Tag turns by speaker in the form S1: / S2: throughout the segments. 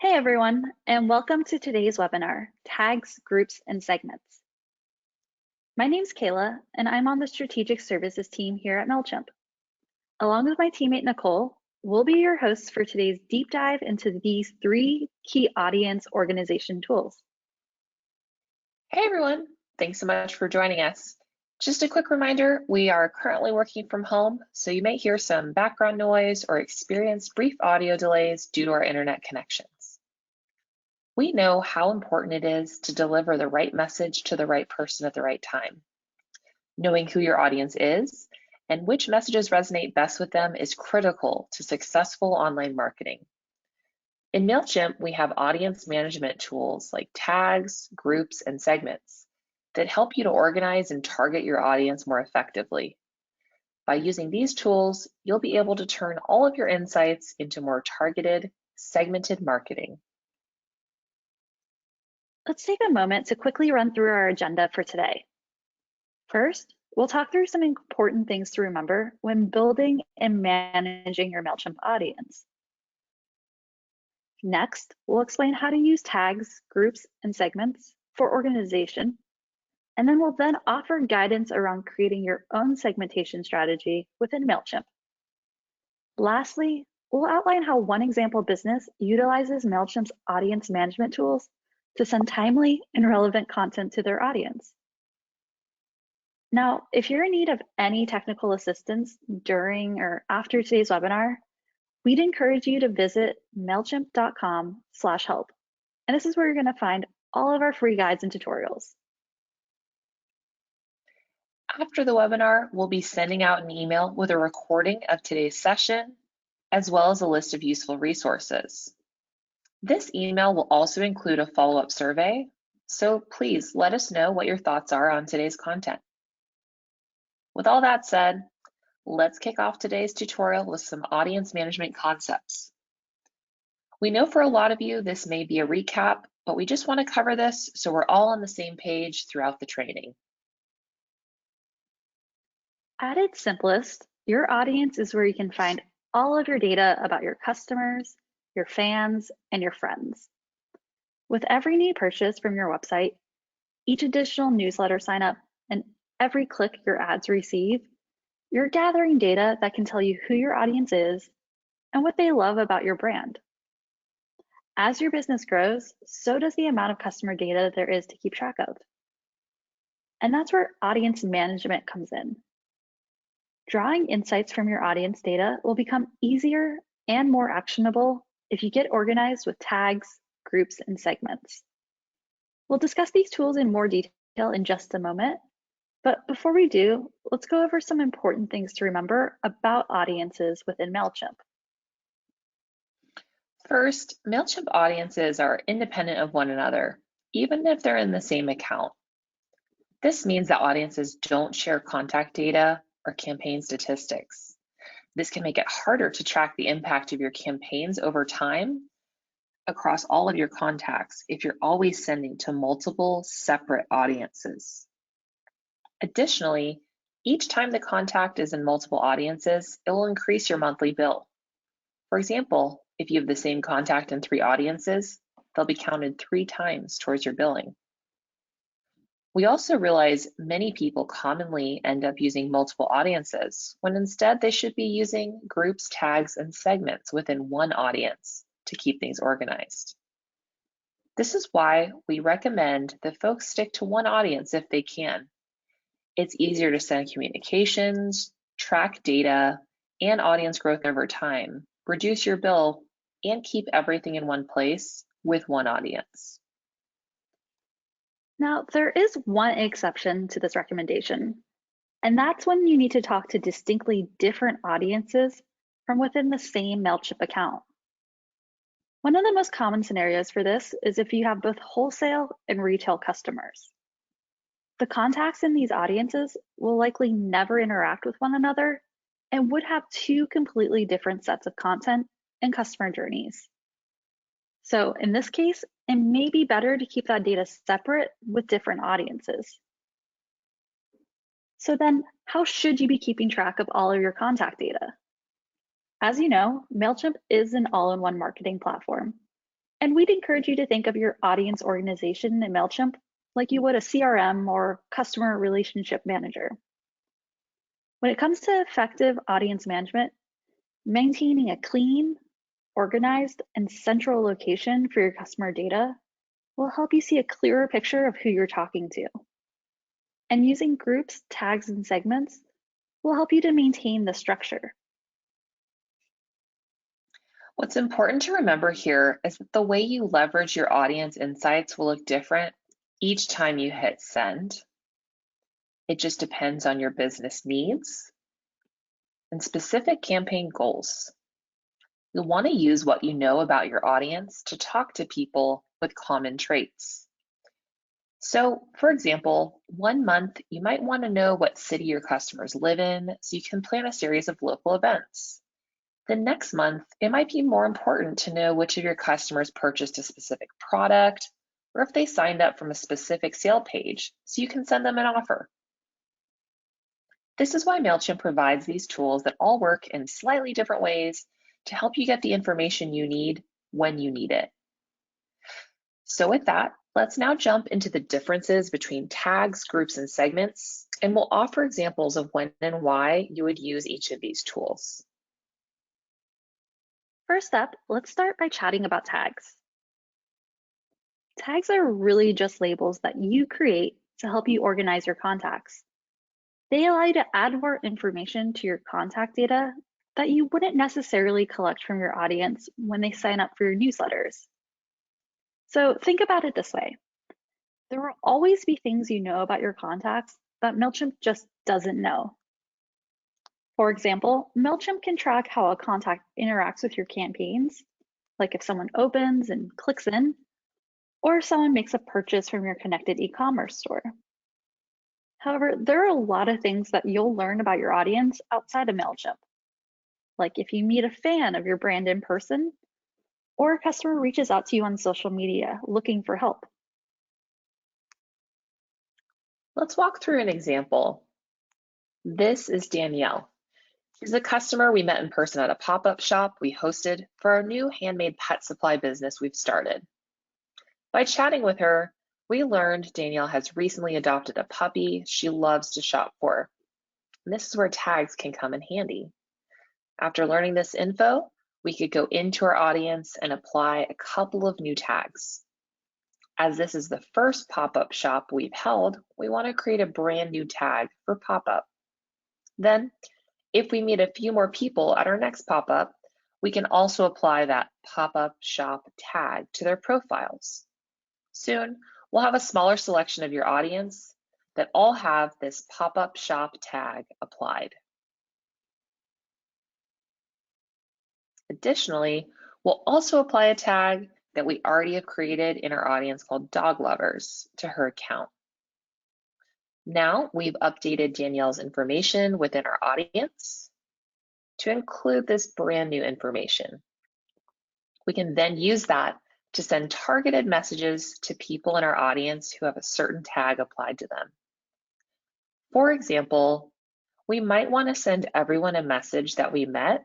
S1: Hey everyone, and welcome to today's webinar, Tags, Groups, and Segments. My name's Kayla, and I'm on the Strategic Services team here at Mailchimp. Along with my teammate Nicole, we'll be your hosts for today's deep dive into these three key audience organization tools.
S2: Hey everyone, thanks so much for joining us. Just a quick reminder, we are currently working from home, so you may hear some background noise or experience brief audio delays due to our internet connections. We know how important it is to deliver the right message to the right person at the right time. Knowing who your audience is and which messages resonate best with them is critical to successful online marketing. In Mailchimp, we have audience management tools like tags, groups, and segments that help you to organize and target your audience more effectively. By using these tools, you'll be able to turn all of your insights into more targeted, segmented marketing.
S1: Let's take a moment to quickly run through our agenda for today. First, we'll talk through some important things to remember when building and managing your Mailchimp audience. Next, we'll explain how to use tags, groups, and segments for organization, and then we'll offer guidance around creating your own segmentation strategy within Mailchimp. Lastly, we'll outline how one example business utilizes Mailchimp's audience management tools to send timely and relevant content to their audience. Now, if you're in need of any technical assistance during or after today's webinar, we'd encourage you to visit mailchimp.com/help. And this is where you're going to find all of our free guides and tutorials.
S2: After the webinar, we'll be sending out an email with a recording of today's session, as well as a list of useful resources. This email will also include a follow-up survey, so please let us know what your thoughts are on today's content. With all that said, let's kick off today's tutorial with some audience management concepts. We know for a lot of you this may be a recap, but we just want to cover this so we're all on the same page throughout the training.
S1: At its simplest, your audience is where you can find all of your data about your customers, your fans, and your friends. With every new purchase from your website, each additional newsletter sign up, and every click your ads receive, you're gathering data that can tell you who your audience is and what they love about your brand. As your business grows, so does the amount of customer data there is to keep track of. And that's where audience management comes in. Drawing insights from your audience data will become easier and more actionable if you get organized with tags, groups, and segments. We'll discuss these tools in more detail in just a moment, but before we do, let's go over some important things to remember about audiences within Mailchimp.
S2: First, Mailchimp audiences are independent of one another, even if they're in the same account. This means that audiences don't share contact data or campaign statistics. This can make it harder to track the impact of your campaigns over time across all of your contacts if you're always sending to multiple separate audiences. Additionally, each time the contact is in multiple audiences, it will increase your monthly bill. For example, if you have the same contact in 3 audiences, they'll be counted 3 times towards your billing. We also realize many people commonly end up using multiple audiences when instead they should be using groups, tags, and segments within one audience to keep things organized. This is why we recommend that folks stick to one audience if they can. It's easier to send communications, track data, and audience growth over time, reduce your bill, and keep everything in one place with one audience.
S1: Now, there is one exception to this recommendation, and that's when you need to talk to distinctly different audiences from within the same Mailchimp account. One of the most common scenarios for this is if you have both wholesale and retail customers. The contacts in these audiences will likely never interact with one another and would have 2 completely different sets of content and customer journeys. So in this case, it may be better to keep that data separate with different audiences. So then, how should you be keeping track of all of your contact data? As you know, Mailchimp is an all-in-one marketing platform. And we'd encourage you to think of your audience organization in Mailchimp like you would a CRM or customer relationship manager. When it comes to effective audience management, maintaining a clean, organized, and central location for your customer data will help you see a clearer picture of who you're talking to. And using groups, tags, and segments will help you to maintain the structure.
S2: What's important to remember here is that the way you leverage your audience insights will look different each time you hit send. It just depends on your business needs and specific campaign goals. You'll want to use what you know about your audience to talk to people with common traits. So, for example, one month you might want to know what city your customers live in so you can plan a series of local events. The next month, it might be more important to know which of your customers purchased a specific product or if they signed up from a specific sale page so you can send them an offer. This is why Mailchimp provides these tools that all work in slightly different ways to help you get the information you need when you need it. So with that, let's now jump into the differences between tags, groups, and segments, and we'll offer examples of when and why you would use each of these tools.
S1: First up, let's start by chatting about tags. Tags are really just labels that you create to help you organize your contacts. They allow you to add more information to your contact data that you wouldn't necessarily collect from your audience when they sign up for your newsletters. So think about it this way. There will always be things you know about your contacts that Mailchimp just doesn't know. For example, Mailchimp can track how a contact interacts with your campaigns, like if someone opens and clicks in, or if someone makes a purchase from your connected e-commerce store. However, there are a lot of things that you'll learn about your audience outside of Mailchimp, like if you meet a fan of your brand in person, or a customer reaches out to you on social media looking for help.
S2: Let's walk through an example. This is Danielle. She's a customer we met in person at a pop-up shop we hosted for our new handmade pet supply business we've started. By chatting with her, we learned Danielle has recently adopted a puppy she loves to shop for. And this is where tags can come in handy. After learning this info, we could go into our audience and apply a couple of new tags. As this is the first pop-up shop we've held, we want to create a brand new tag for pop-up. Then, if we meet a few more people at our next pop-up, we can also apply that pop-up shop tag to their profiles. Soon, we'll have a smaller selection of your audience that all have this pop-up shop tag applied. Additionally, we'll also apply a tag that we already have created in our audience called Dog Lovers to her account. Now we've updated Danielle's information within our audience to include this brand new information. We can then use that to send targeted messages to people in our audience who have a certain tag applied to them. For example, we might want to send everyone a message that we met,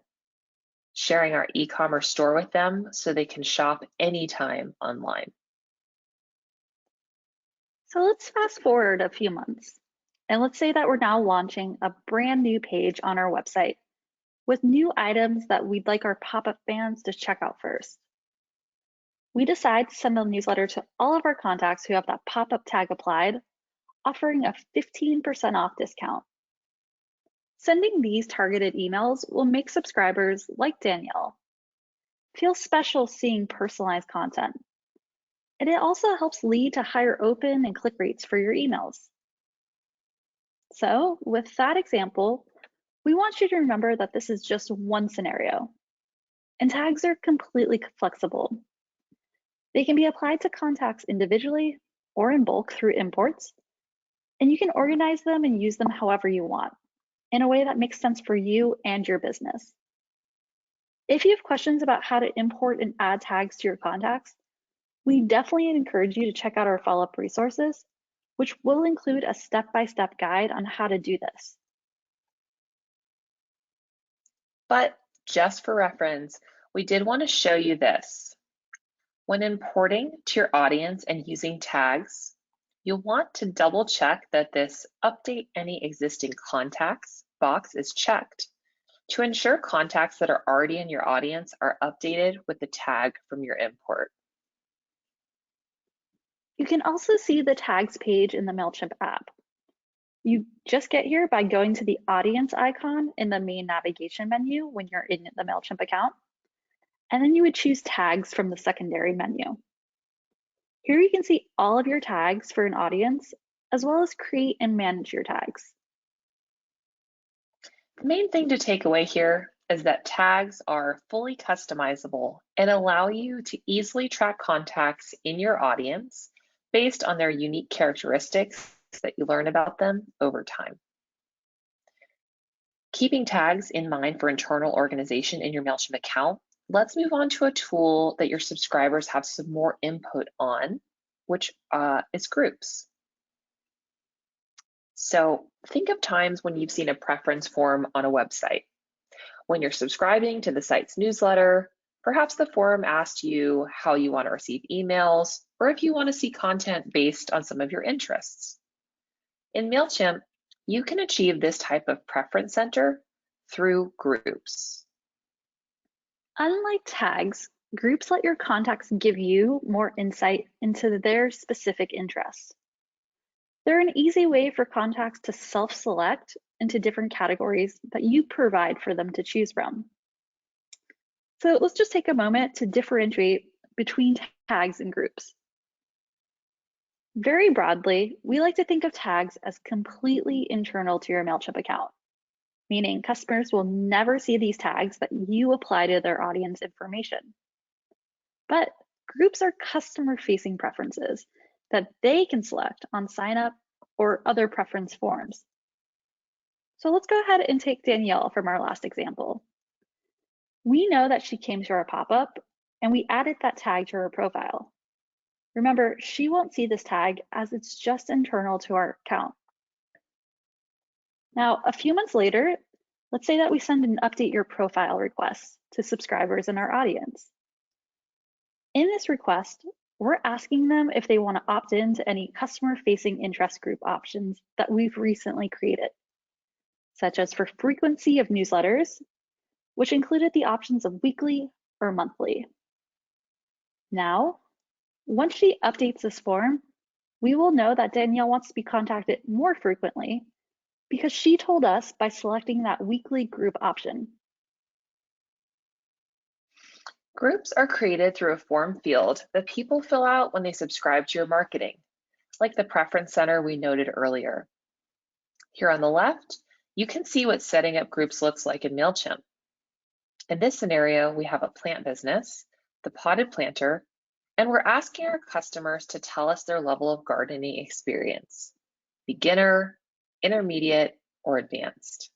S2: sharing our e-commerce store with them so they can shop anytime online.
S1: So let's fast forward a few months. And let's say that we're now launching a brand new page on our website with new items that we'd like our pop-up fans to check out first. We decide to send a newsletter to all of our contacts who have that pop-up tag applied, offering a 15% off discount. Sending these targeted emails will make subscribers like Danielle feel special seeing personalized content. And it also helps lead to higher open and click rates for your emails. So with that example, we want you to remember that this is just one scenario, and tags are completely flexible. They can be applied to contacts individually or in bulk through imports, and you can organize them and use them however you want, in a way that makes sense for you and your business. If you have questions about how to import and add tags to your contacts, we definitely encourage you to check out our follow-up resources, which will include a step-by-step guide on how to do this.
S2: But just for reference, we did want to show you this. When importing to your audience and using tags, you'll want to double check that this update any existing contacts box is checked to ensure contacts that are already in your audience are updated with the tag from your import.
S1: You can also see the tags page in the Mailchimp app. You just get here by going to the audience icon in the main navigation menu when you're in the Mailchimp account, and then you would choose tags from the secondary menu. Here you can see all of your tags for an audience, as well as create and manage your tags.
S2: The main thing to take away here is that tags are fully customizable and allow you to easily track contacts in your audience based on their unique characteristics that you learn about them over time. Keeping tags in mind for internal organization in your Mailchimp account, let's move on to a tool that your subscribers have some more input on, which is groups. So think of times when you've seen a preference form on a website. When you're subscribing to the site's newsletter, perhaps the forum asked you how you want to receive emails, or if you want to see content based on some of your interests. In Mailchimp, you can achieve this type of preference center through groups.
S1: Unlike tags, groups let your contacts give you more insight into their specific interests. They're an easy way for contacts to self-select into different categories that you provide for them to choose from. So let's just take a moment to differentiate between tags and groups. Very broadly, we like to think of tags as completely internal to your Mailchimp account, meaning customers will never see these tags that you apply to their audience information. But groups are customer-facing preferences that they can select on sign up or other preference forms. So let's go ahead and take Danielle from our last example. We know that she came to our pop-up and we added that tag to her profile. Remember, she won't see this tag as it's just internal to our account. Now, a few months later, let's say that we send an update your profile request to subscribers in our audience. In this request, we're asking them if they want to opt in to any customer-facing interest group options that we've recently created, such as for frequency of newsletters, which included the options of weekly or monthly. Now, once she updates this form, we will know that Danielle wants to be contacted more frequently because she told us by selecting that weekly group option.
S2: Groups are created through a form field that people fill out when they subscribe to your marketing, like the preference center we noted earlier. Here on the left, you can see what setting up groups looks like in Mailchimp. In this scenario, we have a plant business, the potted planter, and we're asking our customers to tell us their level of gardening experience, beginner, intermediate, or advanced.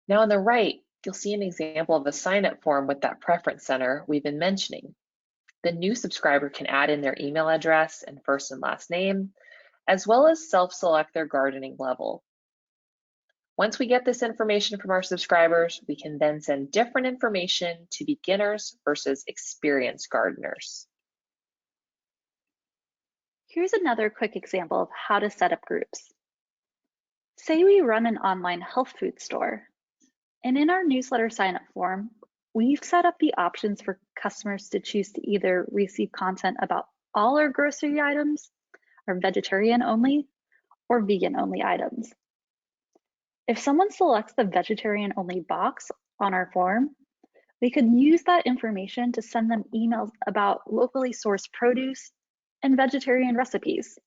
S2: Now on the right, you'll see an example of a sign-up form with that preference center we've been mentioning. The new subscriber can add in their email address and first and last name, as well as self-select their gardening level. Once we get this information from our subscribers, we can then send different information to beginners versus experienced gardeners.
S1: Here's another quick example of how to set up groups. Say we run an online health food store, and in our newsletter sign-up form, we've set up the options for customers to choose to either receive content about all our grocery items, or vegetarian only, or vegan only items. If someone selects the vegetarian only box on our form, we could use that information to send them emails about locally sourced produce and vegetarian recipes.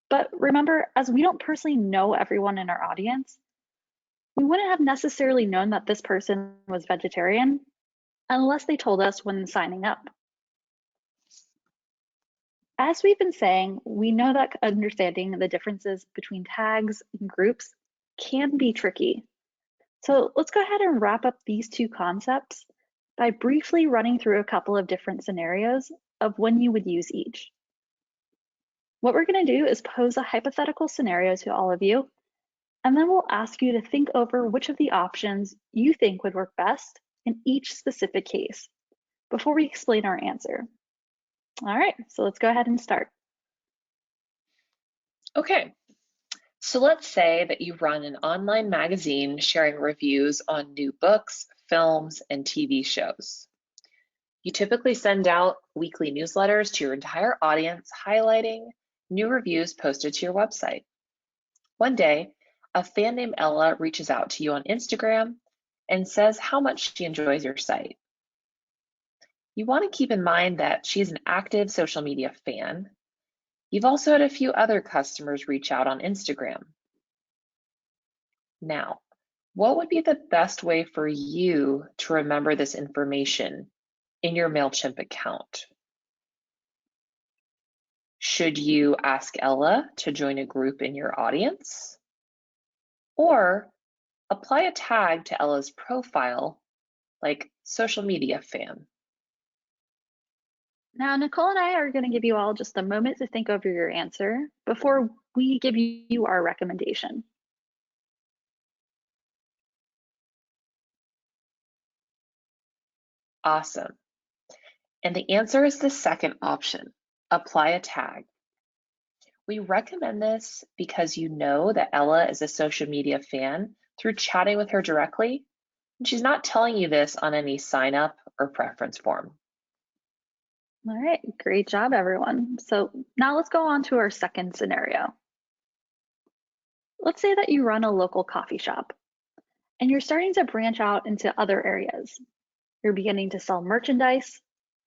S1: But remember, as we don't personally know everyone in our audience, we wouldn't have necessarily known that this person was vegetarian unless they told us when signing up. As we've been saying, we know that understanding the differences between tags and groups can be tricky. So let's go ahead and wrap up these two concepts by briefly running through a couple of different scenarios of when you would use each. What we're going to do is pose a hypothetical scenario to all of you, and then we'll ask you to think over which of the options you think would work best in each specific case before we explain our answer. All right, so let's go ahead and start.
S2: Okay, so let's say that you run an online magazine sharing reviews on new books, films, and TV shows. You typically send out weekly newsletters to your entire audience highlighting new reviews posted to your website. One day, a fan named Ella reaches out to you on Instagram and says how much she enjoys your site. You want to keep in mind that she's an active social media fan. You've also had a few other customers reach out on Instagram. Now, what would be the best way for you to remember this information in your Mailchimp account? Should you ask Ella to join a group in your audience? Or apply a tag to Ella's profile, like social media fan?
S1: Now, Nicole and I are going to give you all just a moment to think over your answer before we give you our recommendation.
S2: Awesome. And the answer is the second option, apply a tag. We recommend this because you know that Ella is a social media fan through chatting with her directly, and she's not telling you this on any sign up or preference form.
S1: All right, great job, everyone. So now let's go on to our second scenario. Let's say that you run a local coffee shop and you're starting to branch out into other areas. You're beginning to sell merchandise.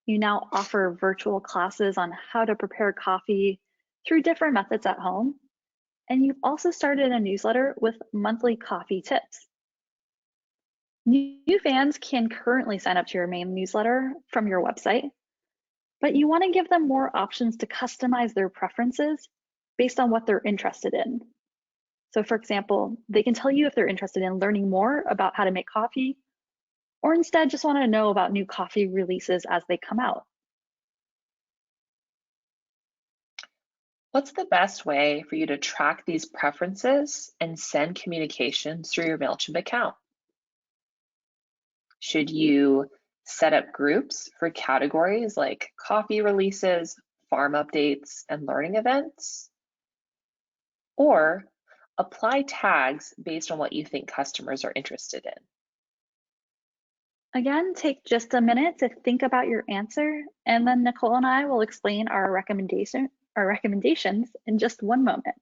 S1: You now offer virtual classes on how to prepare coffee through different methods at home. And you've also started a newsletter with monthly coffee tips. New fans can currently sign up to your main newsletter from your website, but you want to give them more options to customize their preferences based on what they're interested in. So for example, they can tell you if they're interested in learning more about how to make coffee, or instead just want to know about new coffee releases as they come out.
S2: What's the best way for you to track these preferences and send communications through your Mailchimp account? Should you set up groups for categories like coffee releases, farm updates, and learning events? Or apply tags based on what you think customers are interested in?
S1: Again, take just a minute to think about your answer, and then Nicole and I will explain our recommendations in just one moment.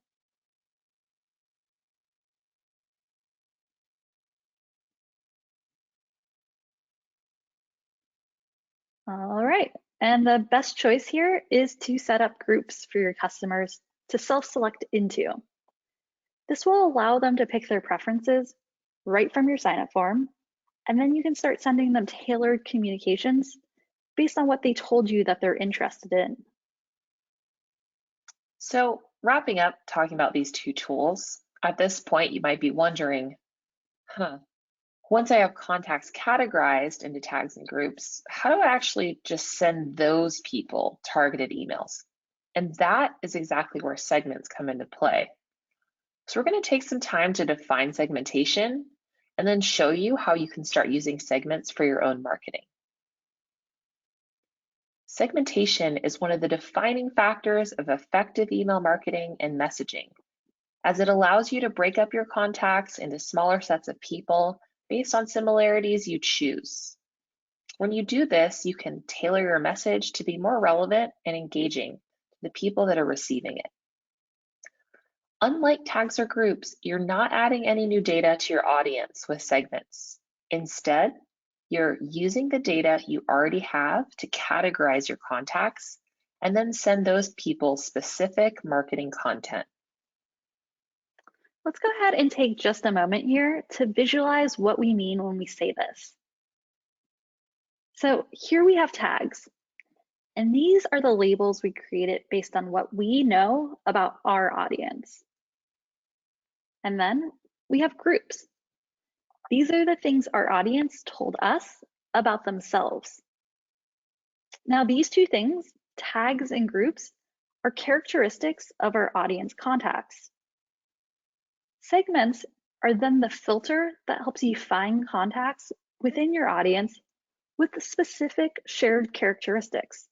S1: All right, and the best choice here is to set up groups for your customers to self-select into. This will allow them to pick their preferences right from your sign-up form, and then you can start sending them tailored communications based on what they told you that they're interested in.
S2: So wrapping up talking about these two tools, at this point you might be wondering, once I have contacts categorized into tags and groups, how do I actually just send those people targeted emails? And that is exactly where segments come into play. So we're going to take some time to define segmentation and then show you how you can start using segments for your own marketing. Segmentation is one of the defining factors of effective email marketing and messaging, as it allows you to break up your contacts into smaller sets of people based on similarities you choose. When you do this, you can tailor your message to be more relevant and engaging to the people that are receiving it. Unlike tags or groups, you're not adding any new data to your audience with segments. Instead, you're using the data you already have to categorize your contacts and then send those people specific marketing content.
S1: Let's go ahead and take just a moment here to visualize what we mean when we say this. So here we have tags, and these are the labels we created based on what we know about our audience. And then we have groups. These are the things our audience told us about themselves. Now, these two things, tags and groups, are characteristics of our audience contacts. Segments are then the filter that helps you find contacts within your audience with specific shared characteristics.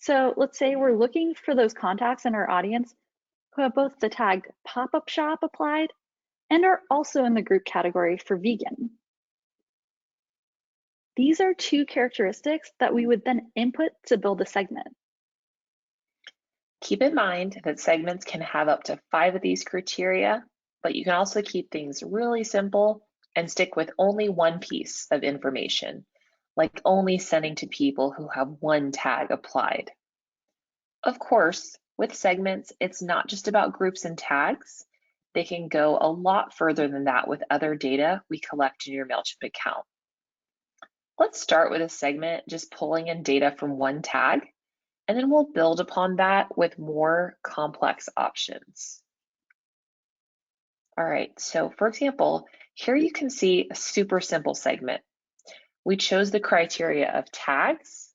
S1: So let's say we're looking for those contacts in our audience who have both the tag pop-up shop applied and are also in the group category for vegan. These are two characteristics that we would then input to build a segment.
S2: Keep in mind that segments can have up to 5 of these criteria, but you can also keep things really simple and stick with only one piece of information, like only sending to people who have one tag applied. Of course, with segments, it's not just about groups and tags. They can go a lot further than that with other data we collect in your Mailchimp account. Let's start with a segment just pulling in data from one tag, and then we'll build upon that with more complex options. All right, so for example, here you can see a super simple segment. We chose the criteria of tags,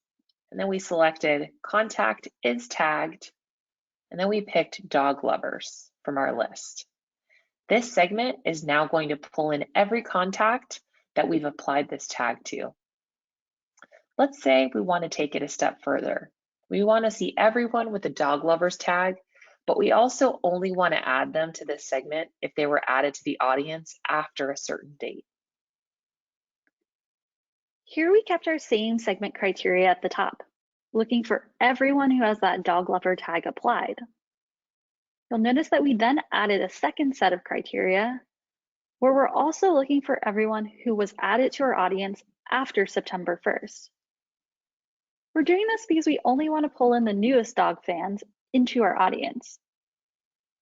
S2: and then we selected contact is tagged, and then we picked dog lovers from our list. This segment is now going to pull in every contact that we've applied this tag to. Let's say we want to take it a step further. We want to see everyone with the dog lovers tag, but we also only want to add them to this segment if they were added to the audience after a certain date.
S1: Here we kept our same segment criteria at the top, looking for everyone who has that dog lover tag applied. You'll notice that we then added a second set of criteria where we're also looking for everyone who was added to our audience after September 1st. We're doing this because we only want to pull in the newest dog fans into our audience.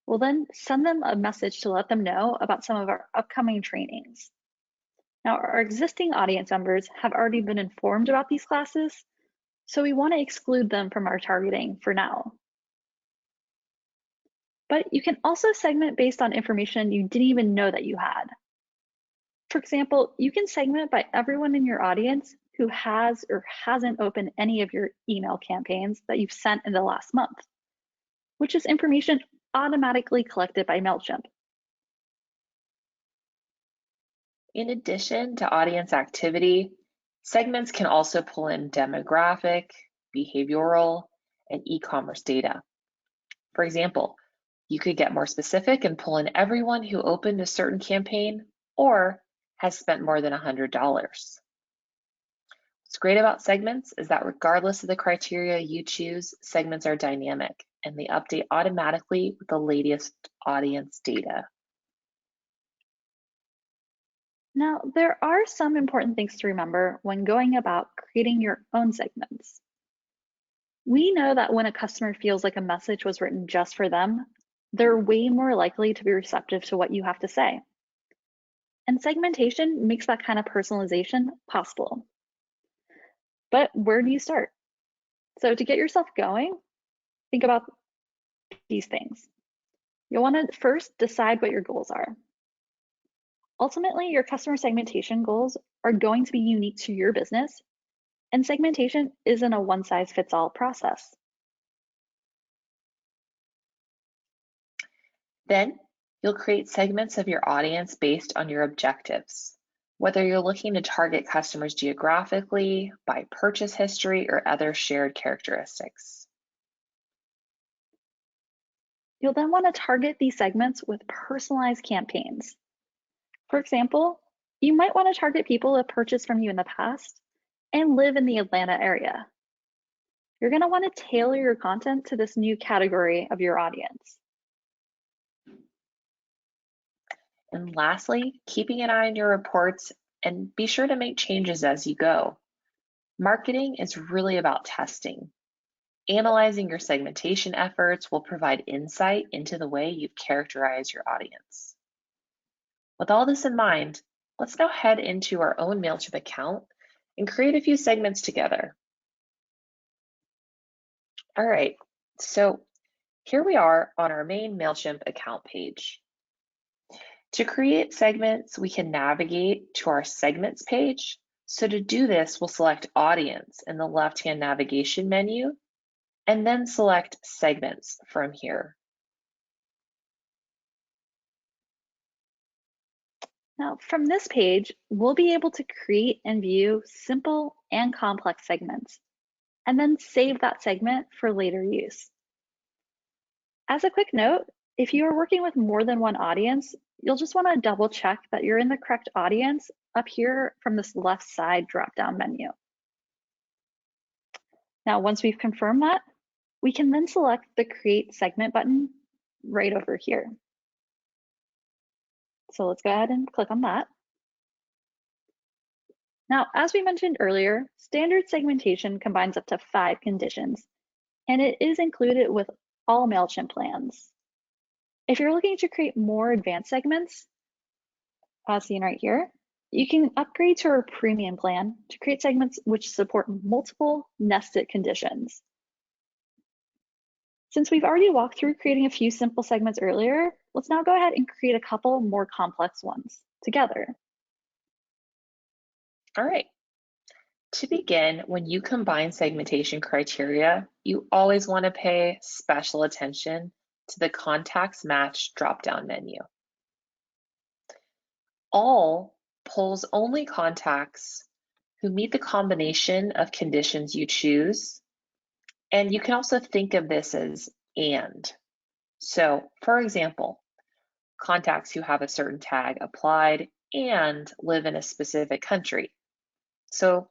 S1: We'll then send them a message to let them know about some of our upcoming trainings. Now, our existing audience members have already been informed about these classes, so we want to exclude them from our targeting for now. But you can also segment based on information you didn't even know that you had. For example, you can segment by everyone in your audience who has or hasn't opened any of your email campaigns that you've sent in the last month, which is information automatically collected by Mailchimp.
S2: In addition to audience activity, segments can also pull in demographic, behavioral, and e-commerce data. For example, you could get more specific and pull in everyone who opened a certain campaign or has spent more than $100. What's great about segments is that regardless of the criteria you choose, segments are dynamic and they update automatically with the latest audience data.
S1: Now, there are some important things to remember when going about creating your own segments. We know that when a customer feels like a message was written just for them, they're way more likely to be receptive to what you have to say. And segmentation makes that kind of personalization possible. But where do you start? So to get yourself going, think about these things. You'll want to first decide what your goals are. Ultimately, your customer segmentation goals are going to be unique to your business, and segmentation isn't a one-size-fits-all process.
S2: Then you'll create segments of your audience based on your objectives, whether you're looking to target customers geographically, by purchase history, or other shared characteristics.
S1: You'll then want to target these segments with personalized campaigns. For example, you might want to target people who have purchased from you in the past and live in the Atlanta area. You're going to want to tailor your content to this new category of your audience.
S2: And lastly, keeping an eye on your reports and be sure to make changes as you go. Marketing is really about testing. Analyzing your segmentation efforts will provide insight into the way you've characterized your audience. With all this in mind, let's now head into our own Mailchimp account and create a few segments together. All right, so here we are on our main Mailchimp account page. To create segments, we can navigate to our segments page. So to do this, we'll select audience in the left-hand navigation menu and then select segments from here.
S1: Now, from this page, we'll be able to create and view simple and complex segments, and then save that segment for later use. As a quick note, if you are working with more than one audience, you'll just want to double check that you're in the correct audience up here from this left side drop-down menu. Now, once we've confirmed that, we can then select the Create Segment button right over here. So let's go ahead and click on that. Now, as we mentioned earlier, standard segmentation combines up to 5 conditions, and it is included with all Mailchimp plans. If you're looking to create more advanced segments, as seen right here, you can upgrade to our premium plan to create segments which support multiple nested conditions. Since we've already walked through creating a few simple segments earlier, let's now go ahead and create a couple more complex ones together.
S2: All right. To begin, when you combine segmentation criteria, you always want to pay special attention to the Contacts Match drop-down menu. All pulls only contacts who meet the combination of conditions you choose, and you can also think of this as and. So, for example, contacts who have a certain tag applied and live in a specific country. So,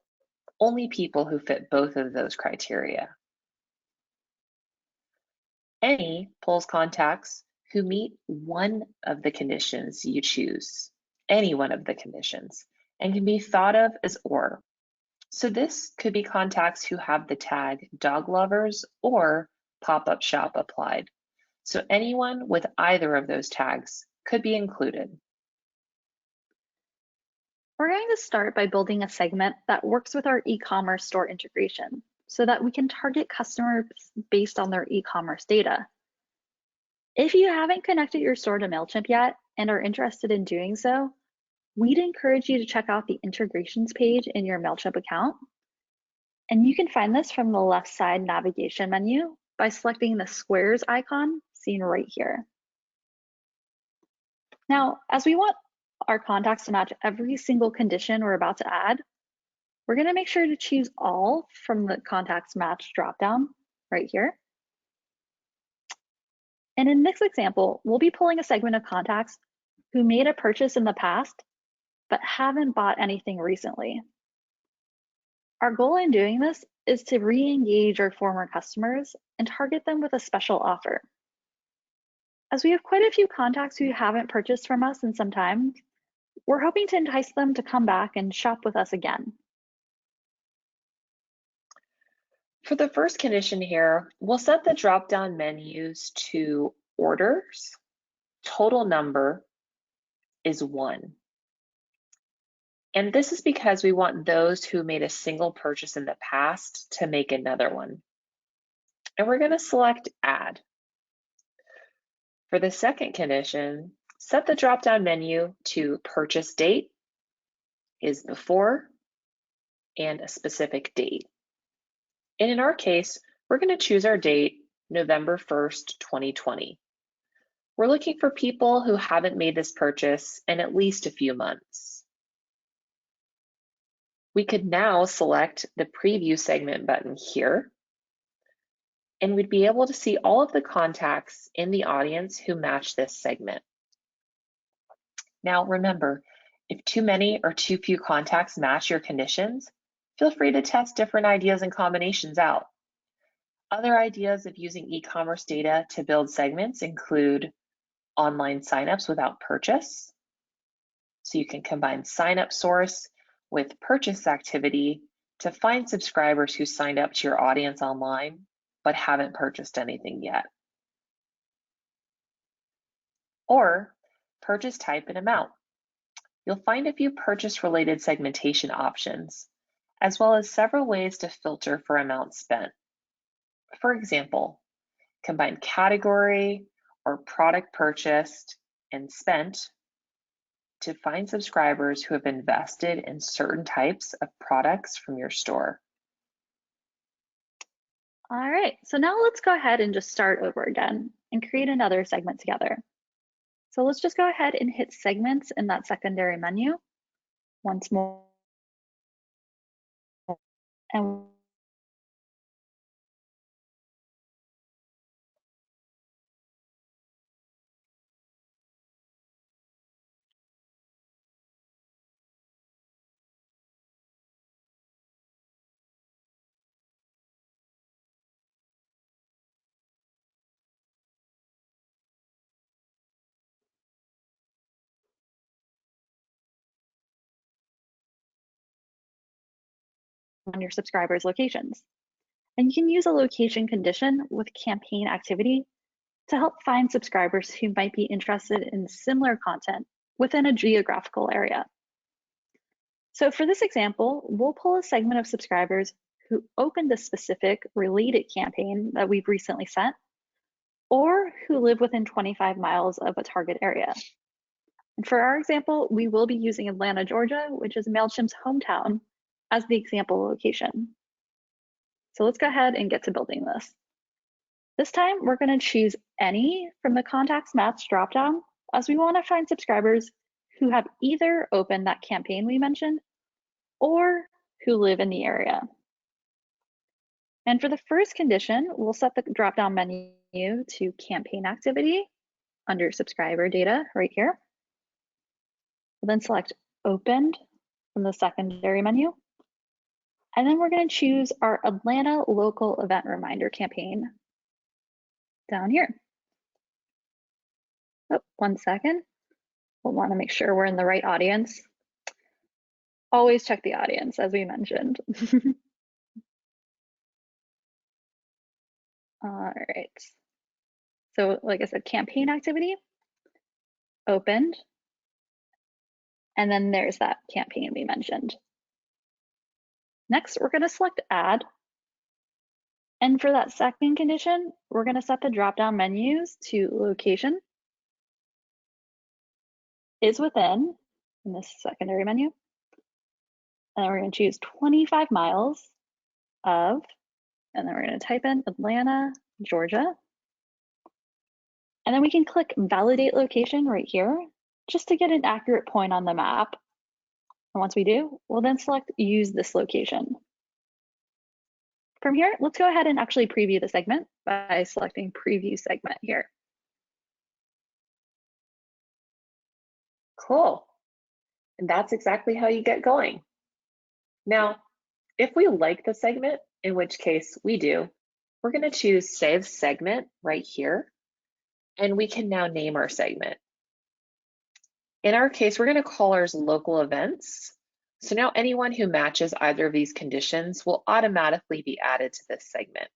S2: only people who fit both of those criteria. Any pulls contacts who meet one of the conditions you choose, any one of the conditions, and can be thought of as or. So this could be contacts who have the tag dog lovers or pop-up shop applied. So anyone with either of those tags could be included.
S1: We're going to start by building a segment that works with our e-commerce store integration so that we can target customers based on their e-commerce data. If you haven't connected your store to Mailchimp yet and are interested in doing so, we'd encourage you to check out the integrations page in your Mailchimp account. And you can find this from the left side navigation menu by selecting the squares icon seen right here. Now, as we want our contacts to match every single condition we're about to add, we're going to make sure to choose all from the Contacts Match dropdown right here. And in this example, we'll be pulling a segment of contacts who made a purchase in the past but haven't bought anything recently. Our goal in doing this is to re-engage our former customers and target them with a special offer. As we have quite a few contacts who haven't purchased from us in some time, we're hoping to entice them to come back and shop with us again.
S2: For the first condition here, we'll set the drop-down menus to orders. Total number is 1. And this is because we want those who made a single purchase in the past to make another one. And we're going to select Add. For the second condition, set the drop-down menu to purchase date is before and a specific date. And in our case, we're going to choose our date, November 1st, 2020. We're looking for people who haven't made this purchase in at least a few months. We could now select the Preview Segment button here, and we'd be able to see all of the contacts in the audience who match this segment. Now remember, if too many or too few contacts match your conditions, feel free to test different ideas and combinations out. Other ideas of using e-commerce data to build segments include online signups without purchase. So you can combine signup source with purchase activity to find subscribers who signed up to your audience online but haven't purchased anything yet. Or purchase type and amount. You'll find a few purchase-related segmentation options, as well as several ways to filter for amount spent. For example, combine category or product purchased and spent to find subscribers who have invested in certain types of products from your store.
S1: All right, so now let's go ahead and just start over again and create another segment together. So let's just go ahead and hit segments in that secondary menu once more. And on your subscribers' locations. And you can use a location condition with campaign activity to help find subscribers who might be interested in similar content within a geographical area. So for this example, we'll pull a segment of subscribers who opened a specific related campaign that we've recently sent, or who live within 25 miles of a target area. And for our example, we will be using Atlanta, Georgia, which is Mailchimp's hometown, as the example location. So let's go ahead and get to building this. This time, we're going to choose any from the contacts match dropdown, as we want to find subscribers who have either opened that campaign we mentioned or who live in the area. And for the first condition, we'll set the dropdown menu to campaign activity under subscriber data right here. We'll then select opened from the secondary menu. And then we're going to choose our Atlanta local event reminder campaign down here. Oh, 1 second. We'll want to make sure we're in the right audience. Always check the audience, as we mentioned. All right. So like I said, campaign activity, opened, and then there's that campaign we mentioned. Next, we're going to select add. And for that second condition, we're going to set the drop-down menus to location, is within, in this secondary menu. And then we're going to choose 25 miles of, and then we're going to type in Atlanta, Georgia. And then we can click validate location right here just to get an accurate point on the map. And once we do, we'll then select use this location. From here, let's go ahead and actually preview the segment by selecting preview segment here.
S2: Cool. And that's exactly how you get going. Now, if we like the segment, in which case we do, we're going to choose Save Segment right here, and we can now name our segment. In our case, we're going to call ours Local Events. So now anyone who matches either of these conditions will automatically be added to this segment.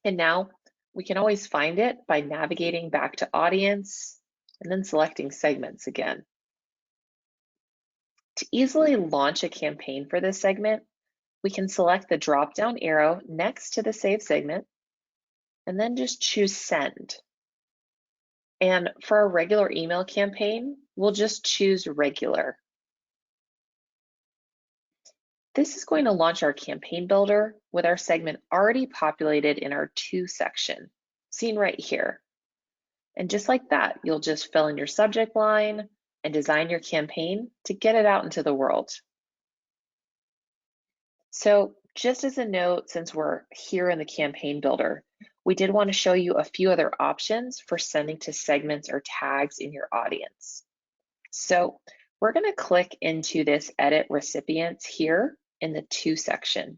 S2: And now we can always find it by navigating back to Audience and then selecting Segments again. To easily launch a campaign for this segment, we can select the drop-down arrow next to the Save Segment and then just choose Send. And for a regular email campaign, we'll just choose Regular. This is going to launch our campaign builder with our segment already populated in our To section, seen right here. And just like that, you'll just fill in your subject line and design your campaign to get it out into the world. So just as a note, since we're here in the campaign builder, we did want to show you a few other options for sending to segments or tags in your audience. So we're going to click into this Edit Recipients here in the To section.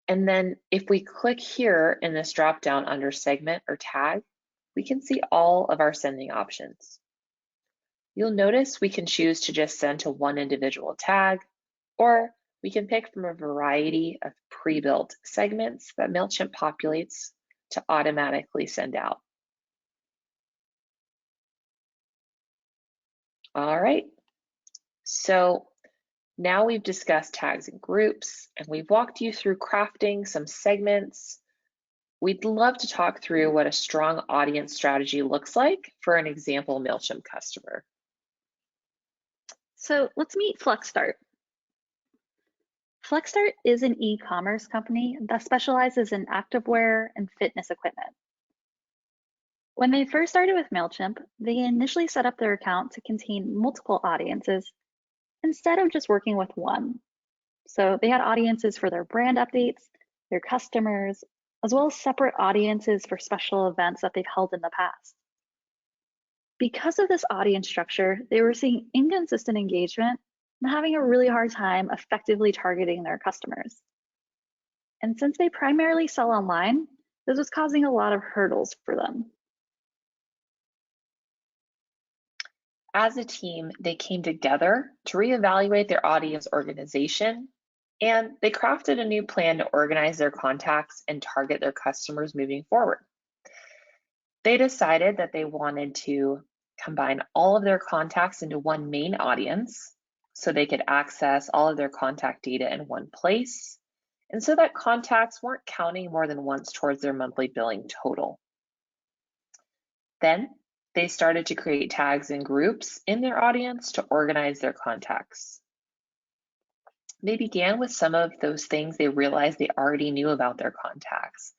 S2: And then if we click here in this drop-down under Segment or Tag, we can see all of our sending options. You'll notice we can choose to just send to one individual tag, or we can pick from a variety of pre-built segments that Mailchimp populates to automatically send out. All right, so now we've discussed tags and groups, and we've walked you through crafting some segments. We'd love to talk through what a strong audience strategy looks like for an example Mailchimp customer.
S1: So let's meet FlexStart. FlexStart is an e-commerce company that specializes in activewear and fitness equipment. When they first started with Mailchimp, they initially set up their account to contain multiple audiences instead of just working with one. So they had audiences for their brand updates, their customers, as well as separate audiences for special events that they've held in the past. Because of this audience structure, they were seeing inconsistent engagement and having a really hard time effectively targeting their customers. And since they primarily sell online, this was causing a lot of hurdles for them.
S2: As a team, they came together to reevaluate their audience organization, and they crafted a new plan to organize their contacts and target their customers moving forward. They decided that they wanted to combine all of their contacts into one main audience so they could access all of their contact data in one place, and so that contacts weren't counting more than once towards their monthly billing total. Then they started to create tags and groups in their audience to organize their contacts. They began with some of those things they realized they already knew about their contacts,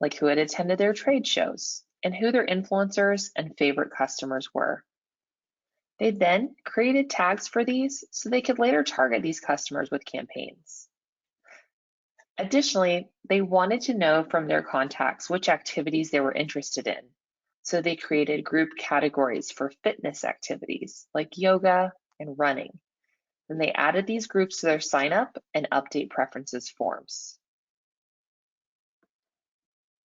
S2: like who had attended their trade shows and who their influencers and favorite customers were. They then created tags for these so they could later target these customers with campaigns. Additionally, they wanted to know from their contacts which activities they were interested in. So they created group categories for fitness activities like yoga and running. Then they added these groups to their sign up and update preferences forms.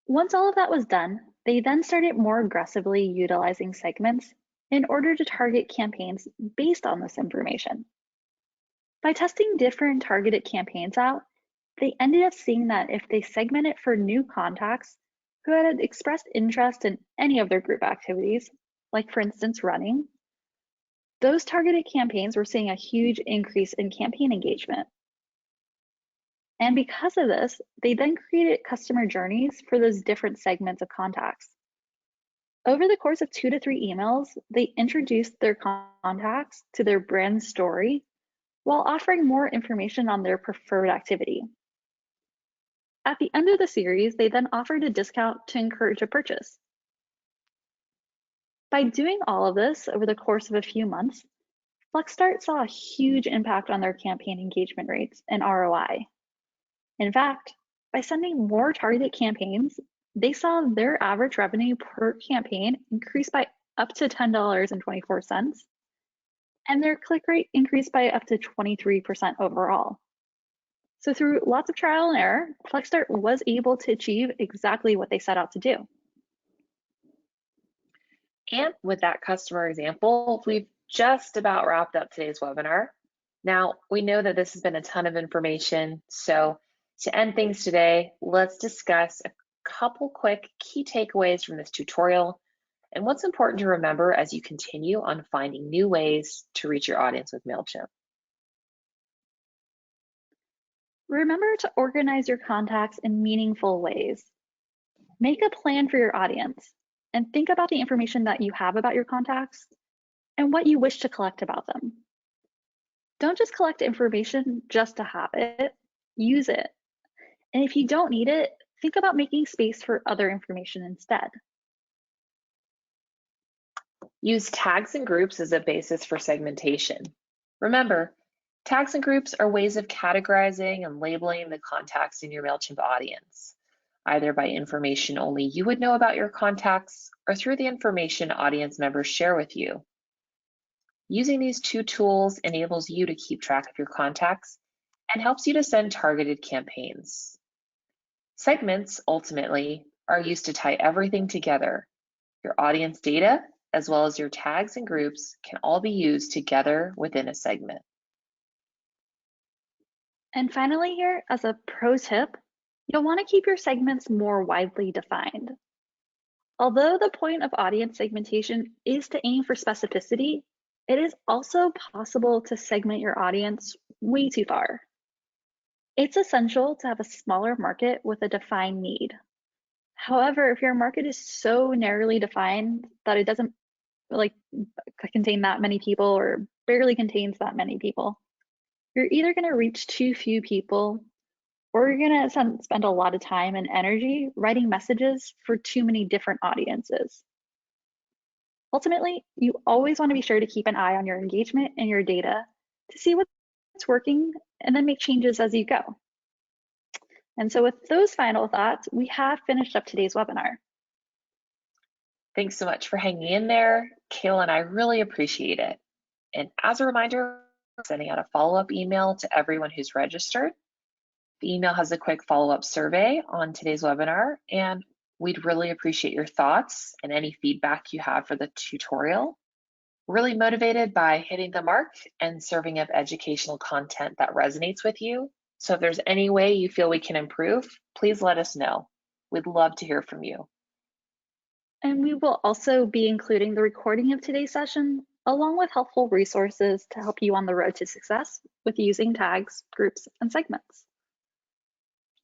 S1: Once all of that was done, they then started more aggressively utilizing segments in order to target campaigns based on this information. By testing different targeted campaigns out, they ended up seeing that if they segmented for new contacts who had expressed interest in any of their group activities, like for instance running, those targeted campaigns were seeing a huge increase in campaign engagement. And because of this, they then created customer journeys for those different segments of contacts. Over the course of 2 to 3 emails, they introduced their contacts to their brand story while offering more information on their preferred activity. At the end of the series, they then offered a discount to encourage a purchase. By doing all of this over the course of a few months, FlexStart saw a huge impact on their campaign engagement rates and ROI. In fact, by sending more targeted campaigns, they saw their average revenue per campaign increase by up to $10.24, and their click rate increased by up to 23% overall. So through lots of trial and error, FlexStart was able to achieve exactly what they set out to do.
S2: And with that customer example, we've just about wrapped up today's webinar. Now, we know that this has been a ton of information, so to end things today, let's discuss a couple quick key takeaways from this tutorial and what's important to remember as you continue on finding new ways to reach your audience with Mailchimp.
S1: Remember to organize your contacts in meaningful ways. Make a plan for your audience and think about the information that you have about your contacts and what you wish to collect about them. Don't just collect information just to have it, use it. And if you don't need it, think about making space for other information instead.
S2: Use tags and groups as a basis for segmentation. Remember, tags and groups are ways of categorizing and labeling the contacts in your Mailchimp audience, either by information only you would know about your contacts or through the information audience members share with you. Using these two tools enables you to keep track of your contacts and helps you to send targeted campaigns. Segments, ultimately, are used to tie everything together. Your audience data, as well as your tags and groups, can all be used together within a segment.
S1: And finally here, as a pro tip, you'll want to keep your segments more widely defined. Although the point of audience segmentation is to aim for specificity, it is also possible to segment your audience way too far. It's essential to have a smaller market with a defined need. However, if your market is so narrowly defined that it doesn't contain that many people or barely contains that many people, you're either going to reach too few people or you're going to spend a lot of time and energy writing messages for too many different audiences. Ultimately, you always want to be sure to keep an eye on your engagement and your data to see what's working and then make changes as you go. And so with those final thoughts, we have finished up today's webinar.
S2: Thanks so much for hanging in there. Kayla and I really appreciate it. And as a reminder, we're sending out a follow-up email to everyone who's registered. The email has a quick follow-up survey on today's webinar, and we'd really appreciate your thoughts and any feedback you have for the tutorial. Really motivated by hitting the mark and serving up educational content that resonates with you. So if there's any way you feel we can improve, please let us know. We'd love to hear from you.
S1: And we will also be including the recording of today's session, along with helpful resources to help you on the road to success with using tags, groups, and segments.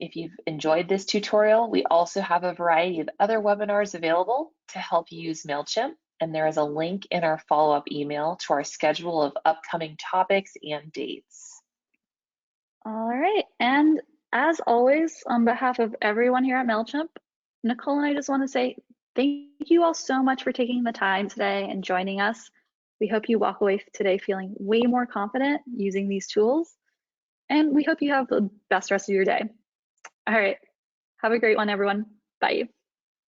S2: If you've enjoyed this tutorial, we also have a variety of other webinars available to help you use Mailchimp, and there is a link in our follow-up email to our schedule of upcoming topics and dates.
S1: All right, and as always, on behalf of everyone here at Mailchimp, Nicole and I just want to say thank you all so much for taking the time today and joining us. We hope you walk away today feeling way more confident using these tools, and we hope you have the best rest of your day. All right, have a great one, everyone. Bye.